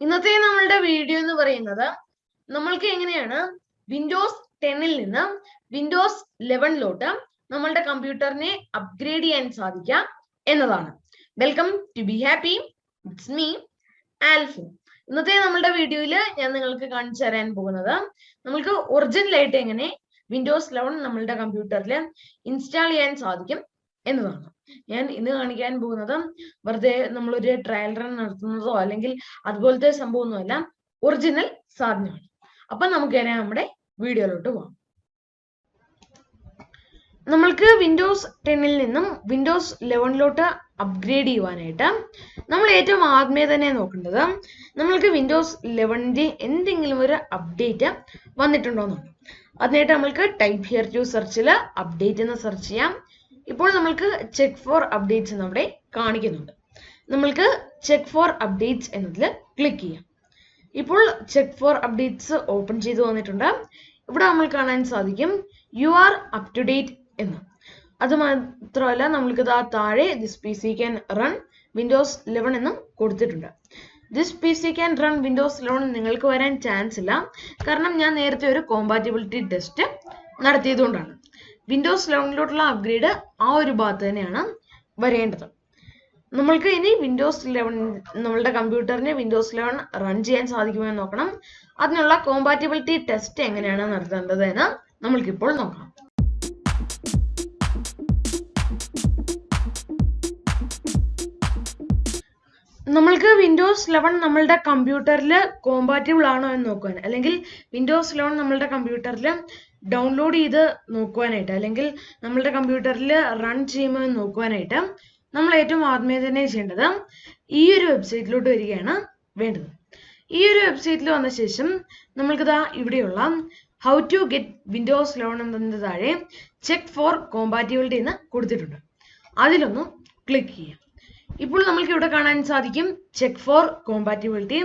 ഇന്നത്തെ നമ്മളുടെ വീഡിയോ എന്ന് പറയുന്നത് നമ്മൾക്ക് എങ്ങനെയാണ് വിൻഡോസ് 10 നിന്ന് വിൻഡോസ് 11 നമ്മളുടെ കമ്പ്യൂട്ടറിനെ അപ്ഗ്രേഡ് ചെയ്യാൻ സാധിക്കുക എന്നതാണ്. Welcome to be happy, it's me Alfin. ഇന്നത്തെ നമ്മളുടെ വീഡിയോയിൽ ഞാൻ നിങ്ങൾക്ക് കാണിച്ചു തരാൻ പോകുന്നത് നമുക്ക് ഒറിജിനലായിട്ട് എങ്ങനെ വിൻഡോസ് 11 നമ്മളുടെ കമ്പ്യൂട്ടറിൽ ഇൻസ്റ്റാൾ ചെയ്യാൻ സാധിക്കും എന്നതാണ്. ഞാൻ ഇന്ന് കാണിക്കാൻ പോകുന്നത് വെറുതെ നമ്മളൊരു ട്രയൽ റൺ നടത്തുന്നതോ അല്ലെങ്കിൽ അതുപോലത്തെ സംഭവമൊന്നുമല്ല, ഒറിജിനൽ സാധനമാണ്. അപ്പൊ നമുക്ക് നമ്മുടെ വീഡിയോയിലോട്ട് പോകാം. നമ്മൾക്ക് വിൻഡോസ് 10 നിന്നും വിൻഡോസ് 11 അപ്ഗ്രേഡ് ചെയ്യുവാനായിട്ട് നമ്മൾ ഏറ്റവും ആദ്യമേ തന്നെ നോക്കേണ്ടത് നമ്മൾക്ക് വിൻഡോസ് 11 എന്തെങ്കിലും ഒരു അപ്ഡേറ്റ് വന്നിട്ടുണ്ടോ എന്നാണ്. അതിനായിട്ട് നമ്മൾക്ക് ടൈപ്പ് ഹിയർ ടു സെർച്ചിൽ അപ്ഡേറ്റ് എന്ന് സെർച്ച് ചെയ്യാം. ഇപ്പോൾ നമ്മൾക്ക് ചെക്ക് ഫോർ അപ്ഡേറ്റ്സ് എന്നവിടെ കാണിക്കുന്നുണ്ട്. നമ്മൾക്ക് ചെക്ക് ഫോർ അപ്ഡേറ്റ്സ് എന്നതിൽ ക്ലിക്ക് ചെയ്യാം. ഇപ്പോൾ ചെക്ക് ഫോർ അപ്ഡേറ്റ്സ് ഓപ്പൺ ചെയ്ത് വന്നിട്ടുണ്ട്. ഇവിടെ നമ്മൾ കാണാൻ സാധിക്കും you are up to date എന്ന്. അത് മാത്രമല്ല നമ്മൾക്ക് താഴെ this P C can run Windows 11 എന്നും കൊടുത്തിട്ടുണ്ട്. This P C can run Windows 11 നിങ്ങൾക്ക് വരാൻ ചാൻസ് ഇല്ല, കാരണം ഞാൻ നേരത്തെ ഒരു കോമ്പാറ്റിബിലിറ്റി ടെസ്റ്റ് നടത്തിയതുകൊണ്ടാണ്. വിൻഡോസ് 11 അപ്ഗ്രേഡ് ആ ഒരു ഭാഗത്ത് തന്നെയാണ് വരേണ്ടത്. നമ്മൾക്ക് ഇനി വിൻഡോസ് 11 നമ്മളുടെ കമ്പ്യൂട്ടറിന് വിൻഡോസ് 11 റൺ ചെയ്യാൻ സാധിക്കുമോ എന്ന് നോക്കണം. അതിനുള്ള കോമ്പാറ്റിബിലിറ്റി ടെസ്റ്റ് എങ്ങനെയാണ് നടത്തേണ്ടത് എന്ന് നമ്മൾക്കിപ്പോൾ നോക്കാം. നമ്മൾക്ക് വിൻഡോസ് 11 നമ്മളുടെ കമ്പ്യൂട്ടറിൽ കോമ്പാറ്റിബിൾ ആണോ എന്ന് നോക്കുവാൻ, അല്ലെങ്കിൽ വിൻഡോസ് 11 നമ്മളുടെ കമ്പ്യൂട്ടറിൽ ഡൗൺലോഡ് ചെയ്ത് നോക്കുവാനായിട്ട്, അല്ലെങ്കിൽ നമ്മളുടെ കമ്പ്യൂട്ടറിൽ റൺ ചെയ്യുമോ എന്ന് നോക്കുവാനായിട്ട് നമ്മൾ ഏറ്റവും ആദ്യമേ തന്നെ ചെയ്യേണ്ടത് ഈ ഒരു വെബ്സൈറ്റിലോട്ട് വരികയാണ് വേണ്ടത്. ഈ ഒരു വെബ്സൈറ്റിൽ വന്ന ശേഷം നമ്മൾക്ക് ഇവിടെയുള്ള ഹൗ ടു ഗെറ്റ് വിൻഡോസ് 11 എന്നതിൻ്റെ താഴെ ചെക്ക് ഫോർ കോമ്പാറ്റിബിലിറ്റി എന്ന് കൊടുത്തിട്ടുണ്ട്. അതിലൊന്ന് ക്ലിക്ക് ചെയ്യാം. ഇപ്പോൾ നമ്മൾക്ക് ഇവിടെ കാണാൻ സാധിക്കും check for compatibility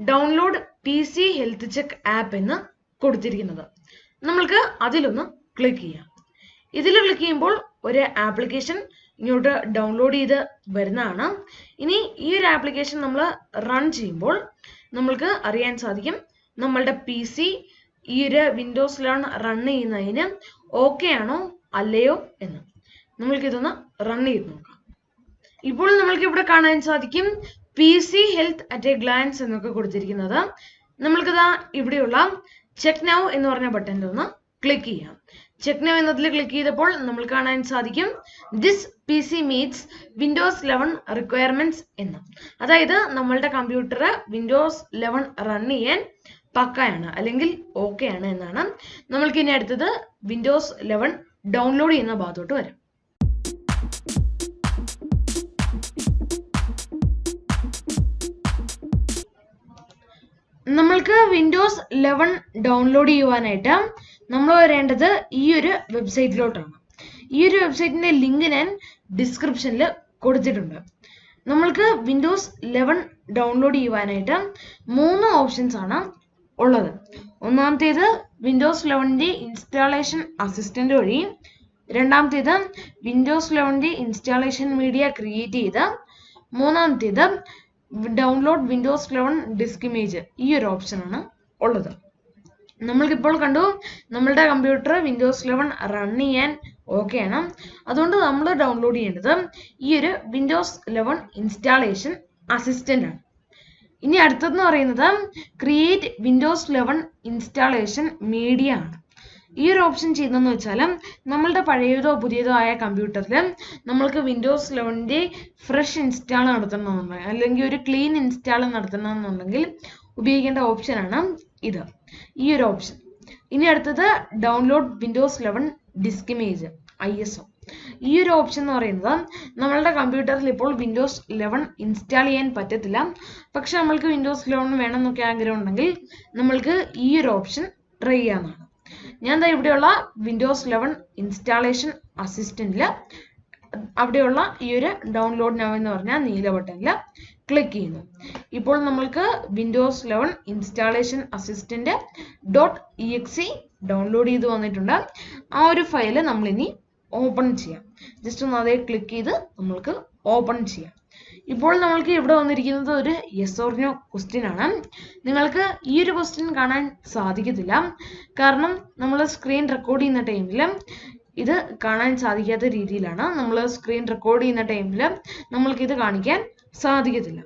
download P C health check app എന്ന് കൊടുത്തിരിക്കുന്നത്. നമ്മൾക്ക് അതിലൊന്ന് ക്ലിക്ക് ചെയ്യാം. ഇതിൽ ക്ലിക്ക് ചെയ്യുമ്പോൾ ഒരു ആപ്ലിക്കേഷൻ ഇങ്ങോട്ട് ഡൗൺലോഡ് ചെയ്ത് വരുന്നതാണ്. ഇനി ഈ ഒരു ആപ്ലിക്കേഷൻ നമ്മൾ റൺ ചെയ്യുമ്പോൾ നമ്മൾക്ക് അറിയാൻ സാധിക്കും നമ്മളുടെ പി സി ഈ ഒരു വിൻഡോസ് 11 റൺ ചെയ്യുന്നതിന് ഓക്കെ ആണോ അല്ലയോ എന്ന്. നമ്മൾക്കിതൊന്ന് റൺ ചെയ്ത് നോക്കാം. ഇപ്പോൾ നമ്മൾക്ക് ഇവിടെ കാണാൻ സാധിക്കും P C health at a glance എന്നൊക്കെ കൊടുത്തിരിക്കുന്നത്. നമ്മൾക്ക് ഇവിടെയുള്ള ചെക്ക് നൗ എന്ന് പറഞ്ഞ ബട്ടണിൽ ഒന്ന് ക്ലിക്ക് ചെയ്യാം. ചെക്ക് നൗ എന്നതിൽ ക്ലിക്ക് ചെയ്തപ്പോൾ നമ്മൾ കാണാൻ സാധിക്കും this P C meats Windows 11 requirements എന്ന്. അതായത് നമ്മളുടെ കമ്പ്യൂട്ടർ വിൻഡോസ് 11 റൺ ചെയ്യാൻ പക്കയാണ് അല്ലെങ്കിൽ ഓക്കെ ആണ് എന്നാണ്. നമ്മൾക്ക് ഇനി അടുത്തത് വിൻഡോസ് 11 ഡൗൺലോഡ് ചെയ്യുന്ന ഭാഗത്തോട്ട് വരാം. നമ്മൾക്ക് വിൻഡോസ് 11 ഡൗൺലോഡ് ചെയ്യുവാനായിട്ട് നമ്മൾ വരേണ്ടത് ഈ ഒരു വെബ്സൈറ്റിലോട്ടാണ്. ഈ ഒരു വെബ്സൈറ്റിന്റെ ലിങ്ക് ഞാൻ ഡിസ്ക്രിപ്ഷനിൽ കൊടുത്തിട്ടുണ്ട്. നമ്മൾക്ക് വിൻഡോസ് 11 ഡൗൺലോഡ് ചെയ്യുവാനായിട്ട് 3 ഓപ്ഷൻസ് ആണ് ഉള്ളത്. ഒന്നാമത്തേത് വിൻഡോസ് 11 ഇൻസ്റ്റാളേഷൻ അസിസ്റ്റന്റ് വഴി, രണ്ടാമത്തേത് വിൻഡോസ് 11 ഇൻസ്റ്റാളേഷൻ മീഡിയ ക്രിയേറ്റ് ചെയ്ത്, മൂന്നാമത്തേത് ഡൗൺലോഡ് വിൻഡോസ് 11 ഡിസ്ക് ഇമേജ്. ഈ ഒരു ഓപ്ഷനാണ് ഉള്ളത്. നമ്മൾക്കിപ്പോൾ കണ്ടു നമ്മളുടെ കമ്പ്യൂട്ടർ വിൻഡോസ് 11 റൺ ചെയ്യാൻ ഓക്കെ ആണ്. അതുകൊണ്ട് നമ്മൾ ഡൗൺലോഡ് ചെയ്യേണ്ടത് ഈ ഒരു വിൻഡോസ് 11 ഇൻസ്റ്റാളേഷൻ അസിസ്റ്റന്റ് ആണ്. ഇനി അടുത്തതെന്ന് പറയുന്നത് ക്രിയേറ്റ് വിൻഡോസ് 11 ഇൻസ്റ്റാളേഷൻ മീഡിയ ആണ്. ഈ ഒരു ഓപ്ഷൻ ചെയ്യുന്നതെന്ന് വെച്ചാൽ നമ്മളുടെ പഴയതോ പുതിയതോ ആയ കമ്പ്യൂട്ടറിൽ നമ്മൾക്ക് വിൻഡോസ് 11 ഫ്രഷ് ഇൻസ്റ്റാൾ നടത്തണമെന്നുണ്ടെങ്കിൽ, അല്ലെങ്കിൽ ഒരു ക്ലീൻ ഇൻസ്റ്റാൾ നടത്തണമെന്നുണ്ടെങ്കിൽ ഉപയോഗിക്കേണ്ട ഓപ്ഷനാണ് ഇത്, ഈ ഒരു ഓപ്ഷൻ. ഇനി അടുത്തത് download Windows 11 disk image ISO. ഈ ഒരു ഓപ്ഷൻ എന്ന് പറയുന്നത് നമ്മളുടെ കമ്പ്യൂട്ടറിൽ ഇപ്പോൾ വിൻഡോസ് 11 ഇൻസ്റ്റാൾ ചെയ്യാൻ പറ്റത്തില്ല, പക്ഷെ നമ്മൾക്ക് വിൻഡോസ് 11 വേണമെന്നൊക്കെ ആഗ്രഹം ഉണ്ടെങ്കിൽ നമ്മൾക്ക് ഈ ഒരു ഓപ്ഷൻ ട്രൈ ചെയ്യാവുന്നതാണ്. ഞാൻ ഇവിടെയുള്ള വിൻഡോസ് 11 ഇൻസ്റ്റാളേഷൻ അസിസ്റ്റന്റിൽ അവിടെയുള്ള ഈ ഒരു ഡൗൺലോഡ് നൗ എന്ന് പറഞ്ഞ നീല ബട്ടണിൽ ക്ലിക്ക് ചെയ്യുന്നു. ഇപ്പോൾ നമ്മൾക്ക് Windows 11 installation assistant .exe download ചെയ്ത് വന്നിട്ടുണ്ട്. ആ ഒരു ഫയല് നമ്മൾ ഇനി ഓപ്പൺ ചെയ്യാം. ജസ്റ്റ് ഒന്ന് അതേ ക്ലിക്ക് ചെയ്ത് നമ്മൾക്ക് ഓപ്പൺ ചെയ്യാം. ഇപ്പോൾ നമ്മൾക്ക് ഇവിടെ വന്നിരിക്കുന്നത് ഒരു യെസ് ഓർ നോ ക്വസ്റ്റ്യൻ ആണ്. നിങ്ങൾക്ക് ഈ ഒരു ക്വസ്റ്റ്യൻ കാണാൻ സാധിക്കത്തില്ല, കാരണം നമ്മൾ സ്ക്രീൻ റെക്കോർഡ് ചെയ്യുന്ന ടൈമിൽ ഇത് കാണാൻ സാധിക്കാത്ത രീതിയിലാണ്. നമ്മൾ സ്ക്രീൻ റെക്കോർഡ് ചെയ്യുന്ന ടൈമിൽ നമ്മൾക്കിത് കാണിക്കാൻ സാധിക്കത്തില്ല.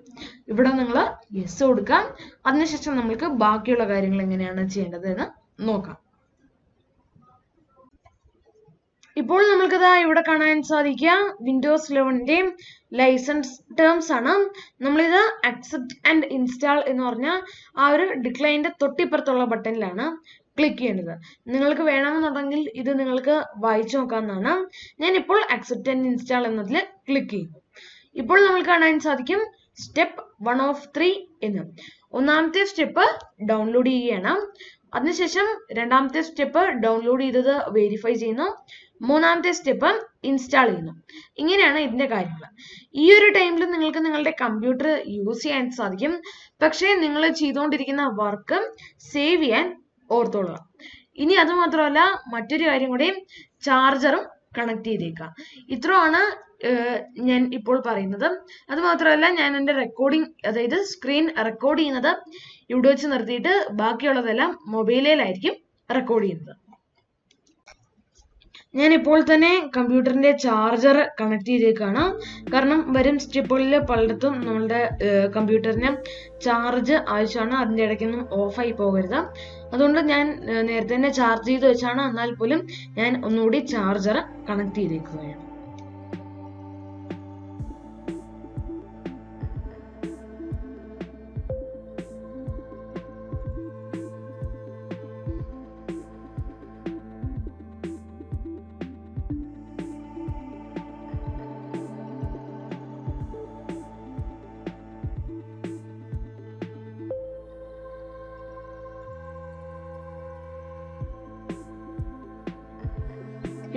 ഇവിടെ നിങ്ങൾ യെസ് കൊടുക്കാം. അതിനുശേഷം നമ്മൾക്ക് ബാക്കിയുള്ള കാര്യങ്ങൾ എങ്ങനെയാണ് ചെയ്യേണ്ടത് എന്ന് നോക്കാം. ഇപ്പോൾ നമ്മൾക്കത് ഇവിടെ കാണാൻ സാധിക്കുക വിൻഡോസ് 11ന്റെ ലൈസൻസ് ടേംസ് ആണ്. നമ്മളിത് അക്സെപ്റ്റ് ആൻഡ് ഇൻസ്റ്റാൾ എന്ന് പറഞ്ഞ ആ ഒരു ഡിക്ലൈൻ്റെ തൊട്ടിപ്പുറത്തുള്ള ബട്ടണിലാണ് ക്ലിക്ക് ചെയ്യേണ്ടത്. നിങ്ങൾക്ക് വേണമെന്നുണ്ടെങ്കിൽ ഇത് നിങ്ങൾക്ക് വായിച്ചു നോക്കാവുന്നതാണ്. ഞാനിപ്പോൾ അക്സെപ്റ്റ് ആൻഡ് ഇൻസ്റ്റാൾ എന്നതിൽ ക്ലിക്ക് ചെയ്യുന്നു. ഇപ്പോൾ നമുക്ക് കാണാൻ സാധിക്കും സ്റ്റെപ്പ് 1 of 3 എന്ന്. ഒന്നാമത്തെ സ്റ്റെപ്പ് ഡൗൺലോഡ് ചെയ്യുകയാണ്. അതിനുശേഷം രണ്ടാമത്തെ സ്റ്റെപ്പ് ഡൗൺലോഡ് ചെയ്തത് വെരിഫൈ ചെയ്യുന്നു. മൂന്നാമത്തെ സ്റ്റെപ്പ് ഇൻസ്റ്റാൾ ചെയ്യുന്നു. ഇങ്ങനെയാണ് ഇതിന്റെ കാര്യങ്ങൾ. ഈ ഒരു ടൈമിൽ നിങ്ങൾക്ക് നിങ്ങളുടെ കമ്പ്യൂട്ടർ യൂസ് ചെയ്യാൻ സാധിക്കും. പക്ഷേ നിങ്ങൾ ചെയ്തുകൊണ്ടിരിക്കുന്ന വർക്ക് സേവ് ചെയ്യാൻ ഓർത്തോളുക. ഇനി അത് മാത്രമല്ല, മറ്റൊരു കാര്യം കൂടി, ചാർജറും കണക്ട് ചെയ്തേക്കുക. ഇത്രയാണ് ഞാൻ ഇപ്പോൾ പറയുന്നത്. അത് മാത്രമല്ല, ഞാൻ എൻ്റെ റെക്കോർഡിംഗ്, അതായത് സ്ക്രീൻ റെക്കോർഡ് ചെയ്യുന്നത് ഇവിടെ വെച്ച് നിർത്തിയിട്ട് ബാക്കിയുള്ളതെല്ലാം മൊബൈലിലായിരിക്കും റെക്കോർഡ് ചെയ്യുന്നത്. ഞാൻ ഇപ്പോൾ തന്നെ കമ്പ്യൂട്ടറിന്റെ ചാർജർ കണക്ട് ചെയ്തേക്കാണ്. കാരണം വരും സ്റ്റെപ്പുകളിൽ പലയിടത്തും നമ്മളുടെ കമ്പ്യൂട്ടറിന് ചാർജ് ആവശ്യമാണ്. അതിൻ്റെ ഇടയ്ക്കൊന്നും ഓഫായി പോകരുത്. അതുകൊണ്ട് ഞാൻ നേരത്തെ തന്നെ ചാർജ് ചെയ്ത് വെച്ചാണ്. എന്നാൽ പോലും ഞാൻ ഒന്നുകൂടി ചാർജർ കണക്ട് ചെയ്തേക്കുകയാണ്.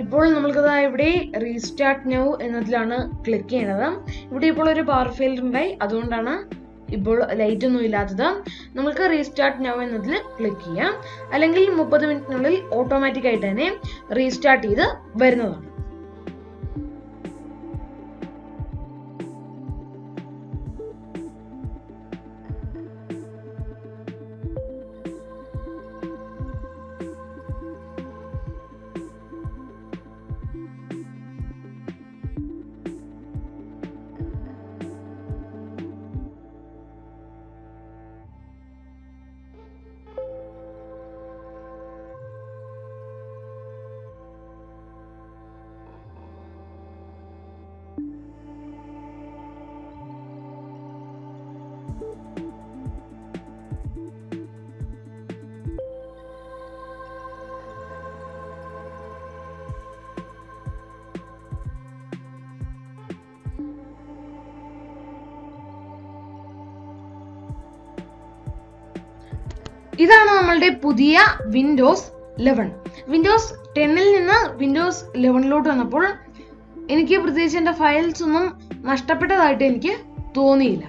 ഇപ്പോൾ നമ്മൾക്കത് ഇവിടെ റീസ്റ്റാർട്ട് നൗ എന്നതിലാണ് ക്ലിക്ക് ചെയ്യണത്. ഇവിടെ ഇപ്പോൾ ഒരു പവർ ഫെയിലിയർ ഉണ്ടായി, അതുകൊണ്ടാണ് ഇപ്പോൾ ലൈറ്റ് ഒന്നും ഇല്ലാത്തത്. നമുക്ക് റീസ്റ്റാർട്ട് നൗ എന്നതിൽ ക്ലിക്ക് ചെയ്യാം. അല്ലെങ്കിൽ 30 മിനിറ്റിനുള്ളിൽ ഓട്ടോമാറ്റിക് ആയിട്ട് തന്നെ റീസ്റ്റാർട്ട് ചെയ്ത് വരുന്നതാണ്. ഇതാണ് നമ്മളുടെ പുതിയ വിൻഡോസ് 11. വിൻഡോസ് 10ൽ നിന്ന് വിൻഡോസ് 11ലോട്ട് വന്നപ്പോൾ എനിക്ക് പ്രത്യേകിച്ച് എൻ്റെ ഫയൽസ് ഒന്നും നഷ്ടപ്പെട്ടതായിട്ട് എനിക്ക് തോന്നിയില്ല.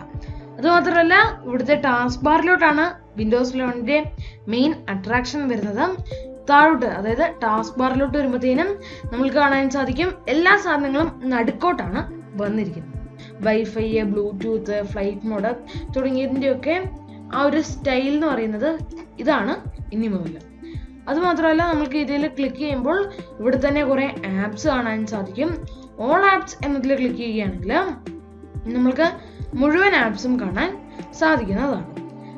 അതുമാത്രമല്ല, ഇവിടുത്തെ ടാസ്ക് ബാറിലോട്ടാണ് വിൻഡോസ് 11ന്റെ മെയിൻ അട്രാക്ഷൻ വരുന്നത്. താഴോട്ട്, അതായത് ടാസ്ക് ബാറിലോട്ട് വരുമ്പോഴത്തേനും നമുക്ക് കാണാൻ സാധിക്കും എല്ലാ സാധനങ്ങളും നടുക്കോട്ടാണ് വന്നിരിക്കുന്നത്. വൈഫൈ, ബ്ലൂടൂത്ത്, ഫ്ലൈറ്റ് മോഡ് തുടങ്ങിയതിൻ്റെയൊക്കെ ആ ഒരു സ്റ്റൈൽ എന്ന് പറയുന്നത് ഇതാണ് ഇനി മുതൽ. അതുമാത്രമല്ല, നമുക്ക് ഇതിൽ ക്ലിക്ക് ചെയ്യുമ്പോൾ ഇവിടെ തന്നെ കുറേ ആപ്സ് കാണാൻ സാധിക്കും. ഓൾ ആപ്സ് എന്നതിൽ ക്ലിക്ക് ചെയ്യുകയാണെങ്കിൽ നമ്മൾക്ക് മുഴുവൻ ആപ്സും കാണാൻ സാധിക്കുന്നതാണ്.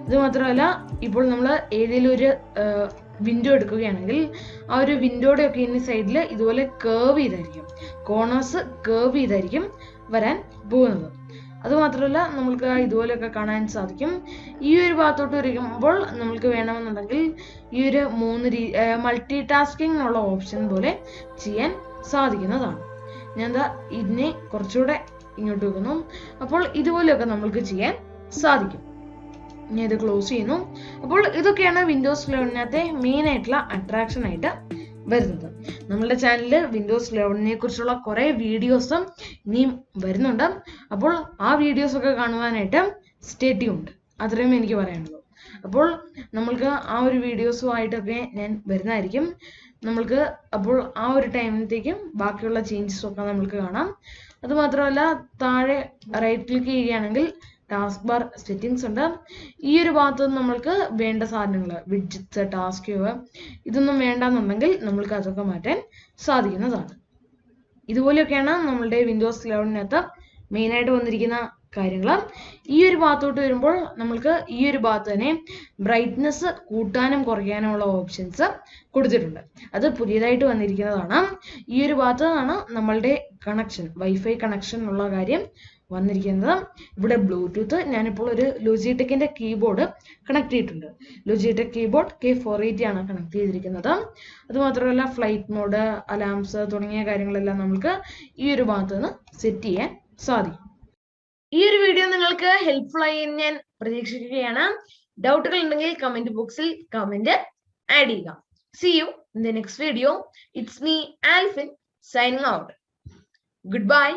അതുമാത്രമല്ല, ഇപ്പോൾ നമ്മൾ ഏതെങ്കിലും ഒരു വിൻഡോ എടുക്കുകയാണെങ്കിൽ ആ ഒരു വിൻഡോയുടെ ഒക്കെ ഇനി സൈഡിൽ ഇതുപോലെ കേർവ് ചെയ്തായിരിക്കും, കോർണേഴ്സ് കേർവ് ചെയ്തായിരിക്കും വരാൻ പോകുന്നത്. അതുമാത്രമല്ല, നമ്മൾക്ക് ഇതുപോലെയൊക്കെ കാണാൻ സാധിക്കും. ഈ ഒരു ഭാഗത്തോട്ട് വരുമ്പോൾ നമ്മൾക്ക് വേണമെന്നുണ്ടെങ്കിൽ ഈ ഒരു മൾട്ടി ടാസ്കിംഗ് എന്നുള്ള ഓപ്ഷൻ പോലെ ചെയ്യാൻ സാധിക്കുന്നതാണ്. ഞാൻ എന്താ ഇതിനെ കുറച്ചുകൂടെ ഇങ്ങോട്ട് വെക്കുന്നു. അപ്പോൾ ഇതുപോലെയൊക്കെ നമ്മൾക്ക് ചെയ്യാൻ സാധിക്കും. ഞാൻ ഇത് ക്ലോസ് ചെയ്യുന്നു. അപ്പോൾ ഇതൊക്കെയാണ് വിൻഡോസ് 11നകത്തെ മെയിൻ ആയിട്ടുള്ള അട്രാക്ഷൻ ആയിട്ട് വരുന്നത്. നമ്മളുടെ ചാനലിൽ വിൻഡോസ് 11നെ കുറിച്ചുള്ള കുറേ വീഡിയോസും ഇനിയും വരുന്നുണ്ട്. അപ്പോൾ ആ വീഡിയോസൊക്കെ കാണുവാനായിട്ട് സ്റ്റേ ട്യൂൺഡ്. അത്രയും എനിക്ക് പറയാനുള്ളൂ. അപ്പോൾ നമ്മൾക്ക് ആ ഒരു വീഡിയോസുമായിട്ടൊക്കെ ഞാൻ വരുന്നതായിരിക്കും. നമ്മൾക്ക് അപ്പോൾ ആ ഒരു ടൈമിലത്തേക്കും ബാക്കിയുള്ള ചേഞ്ചസും ഒക്കെ നമ്മൾക്ക് കാണാം. അതുമാത്രമല്ല താഴെ റൈറ്റ് ക്ലിക്ക് ചെയ്യുകയാണെങ്കിൽ ടാസ്ക് ബാർ സെറ്റിംഗ്സ് ഉണ്ട്. ഈ ഒരു ഭാഗത്ത് നമ്മൾക്ക് വേണ്ട സാധനങ്ങൾ വിഡ്ജറ്റ്സ്, ടാസ്ക് വ്യൂ ഇതൊന്നും വേണ്ടെന്നുണ്ടെങ്കിൽ നമ്മൾക്ക് അതൊക്കെ മാറ്റാൻ സാധിക്കുന്നതാണ്. ഇതുപോലെയൊക്കെയാണ് നമ്മളുടെ വിൻഡോസ് 11-നകത്ത് മെയിനായിട്ട് വന്നിരിക്കുന്ന കാര്യങ്ങൾ. ഈ ഒരു ഭാഗത്തോട്ട് വരുമ്പോൾ നമ്മൾക്ക് ഈ ഒരു ഭാഗത്ത് തന്നെ ബ്രൈറ്റ്നെസ് കൂട്ടാനും കുറയ്ക്കാനുമുള്ള ഓപ്ഷൻസ് കൊടുത്തിട്ടുണ്ട്. അത് പുതിയതായിട്ട് വന്നിരിക്കുന്നതാണ്. ഈ ഒരു ഭാഗത്താണ് നമ്മളുടെ കണക്ഷൻ, വൈഫൈ കണക്ഷൻ ഉള്ള കാര്യം വന്നിരിക്കുന്നത്. ഇവിടെ ബ്ലൂടൂത്ത് ഞാനിപ്പോൾ ഒരു ലോജിടെക്കിന്റെ കീബോർഡ് കണക്ട് ചെയ്തിട്ടുണ്ട്. ലോജിടെക് കീബോർഡ് K480 ആണ് കണക്ട് ചെയ്തിരിക്കുന്നത്. അതുമാത്രമല്ല ഫ്ലൈറ്റ് മോഡ്, അലാംസ് തുടങ്ങിയ കാര്യങ്ങളെല്ലാം നമുക്ക് ഈ ഒരു ഭാഗത്ത് നിന്ന് സെറ്റ് ചെയ്യാൻ സാധിക്കും. ഈ ഒരു വീഡിയോ നിങ്ങൾക്ക് ഹെൽപ്ഫുൾ ആയി എന്ന് ഞാൻ പ്രതീക്ഷിക്കുകയാണ്. ഡൗട്ടുകൾ ഉണ്ടെങ്കിൽ കമന്റ് ബോക്സിൽ കമന്റ് ആഡ് ചെയ്യുക. See you in the next video. It's me, Alphin, signing out. Goodbye.